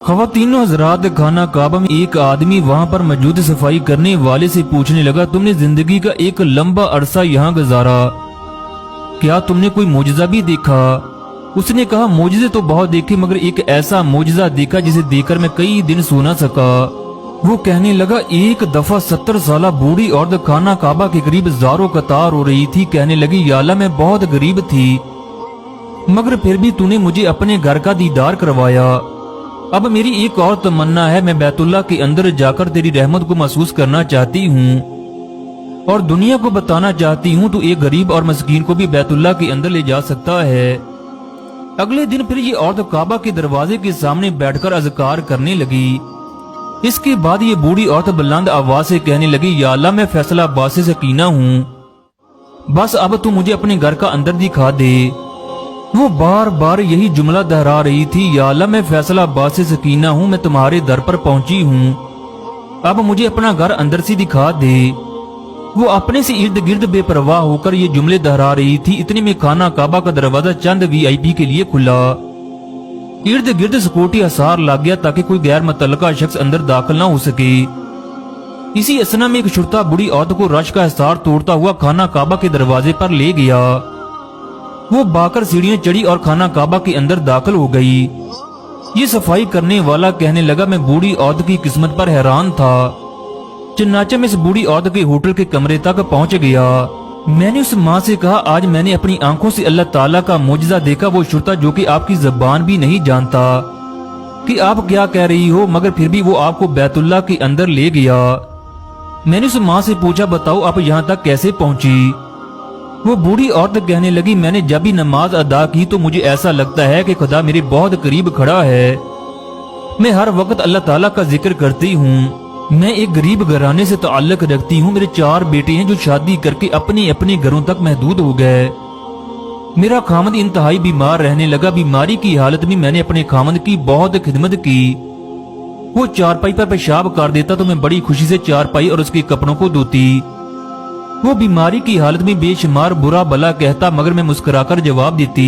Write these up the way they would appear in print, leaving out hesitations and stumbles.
ख़वातीनो हज़रात, खाना काबा में एक आदमी वहाँ पर मौजूद सफाई करने वाले से पूछने लगा, तुमने जिंदगी का एक लंबा अरसा यहाँ गुजारा, क्या तुमने कोई मोजज़ा भी देखा? उसने कहा, मोजज़े तो बहुत देखे मगर एक ऐसा मोजज़ा देखा जिसे देखकर मैं कई दिन सो न सका। वो कहने लगा, एक दफा 70 साला बूढ़ी औरत खाना काबा के करीब ज़ारो कतार हो रही थी। कहने लगी, या अल्लाह मैं बहुत गरीब थी मगर फिर भी तूने मुझे अपने घर का दीदार करवाया। अब मेरी एक और तमन्ना है, मैं बैतुल्लाह के अंदर जाकर तेरी रहमत को महसूस करना चाहती हूँ और दुनिया को बताना चाहती हूँ तू एक गरीब और मस्कीन को भी बैतुल्लाह के अंदर ले जा सकता है। अगले दिन फिर ये औरत काबा के दरवाजे के सामने बैठकर अज़कार करने लगी। इसके बाद ये बूढ़ी औरत बुलंद आवाज से कहने लगी, या अल्लाह मैं फैसलाबाद से सकीना हूँ, बस अब तू मुझे अपने घर का अंदर दिखा दे। वो बार बार यही जुमला दोहरा रही थी, या अल्लाह मैं फैसलाबाद से सकीना हूँ, मैं तुम्हारे दर पर पहुंची हूँ, अब मुझे अपना घर अंदर से दिखा दे। वो अपने से इर्द गिर्द बेपरवाह होकर ये जुमले दोहरा रही थी। इतने में खाना काबा का दरवाजा चंद वीआईपी के लिए खुला। इर्द गिर्द सिक्योरिटी हसार लग गया ताकि कोई गैर मुतल्लका शख्स अंदर दाखिल न हो सके। इसी असना में एक शुरता बूढ़ी औरत को रश का हिसार तोड़ता हुआ खाना काबा के दरवाजे पर ले गया। वो बाकर सीढ़ियां चढ़ी और खाना काबा के अंदर दाखिल हो गई। ये सफाई करने वाला कहने लगा, मैं बूढ़ी औरत की किस्मत पर हैरान था। चन्नाचा में इस बूढ़ी औरत के होटल के कमरे तक पहुंच गया। मैंने उस माँ से कहा, आज मैंने अपनी आंखों से अल्लाह ताला का मोजज़ा देखा। वो शुरता जो कि आपकी जबान भी नहीं जानता कि आप क्या कह रही हो, मगर फिर भी वो आपको बैतुल्लाह के अंदर ले गया। मैंने उस माँ से पूछा, बताओ आप यहाँ तक कैसे पहुंची? वो बूढ़ी औरत कहने लगी, मैंने जब भी नमाज अदा की तो मुझे ऐसा लगता है कि खुदा मेरे बहुत करीब खड़ा है। मैं हर वक्त अल्लाह ताला का जिक्र करती हूँ। मैं एक गरीब घराने से ताल्लुक रखती हूँ। मेरे 4 बेटे हैं जो शादी करके अपने अपने घरों तक महदूद हो गए। मेरा खामद इंतहाई बीमार रहने लगा। बीमारी की हालत में मैंने अपने खामद की बहुत खिदमत की। वो चारपाई पर पेशाब कर देता तो मैं बड़ी खुशी से चारपाई और उसके कपड़ों को धोती। वो बीमारी की हालत में बेशुमार बुरा भला कहता मगर मैं मुस्कुराकर जवाब देती।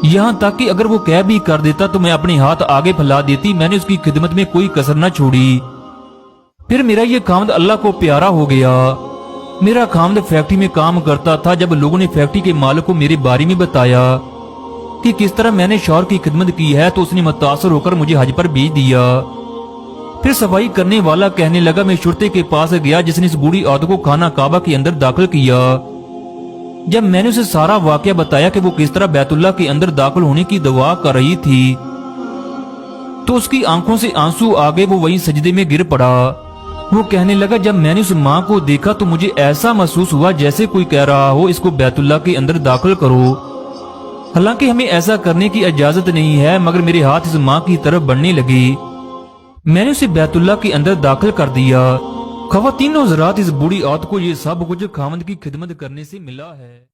यहाँ तक कि अगर वो कह भी कर देता तो मैं अपने हाथ आगे फैला देती। मैंने उसकी खिदमत में कोई कसर न छोड़ी। फिर मेरा ये खामद अल्लाह को प्यारा हो गया। मेरा खामद फैक्ट्री में काम करता था। जब लोगों ने फैक्ट्री के मालिक को मेरे बारे में बताया कि किस तरह मैंने शौहर की खिदमत की है तो उसने मुतासर होकर मुझे हज पर भेज दिया। फिर सफाई करने वाला कहने लगा, मैं शुरते के पास गया जिसने इस बूढ़ी औरत को खाना काबा के अंदर दाखिल किया। जब मैंने उसे सारा वाकया बताया कि वो किस तरह बैतुल्लाह के अंदर दाखिल होने की दुआ कर रही थी तो उसकी आंखों से आंसू आ गए। वो वहीं सजदे में गिर पड़ा। वो कहने लगा, जब मैंने उस माँ को देखा तो मुझे ऐसा महसूस हुआ जैसे कोई कह रहा हो इसको बैतुल्लाह के अंदर दाखिल करो। हालांकि हमें ऐसा करने की इजाजत नहीं है, मगर मेरे हाथ इस माँ की तरफ बढ़ने लगे। मैंने उसे बैतुल्लाह के अंदर दाखिल कर दिया। ख़वातीनो हज़रात, इस बूढ़ी औरत को ये सब कुछ खामद की खिदमत करने से मिला है।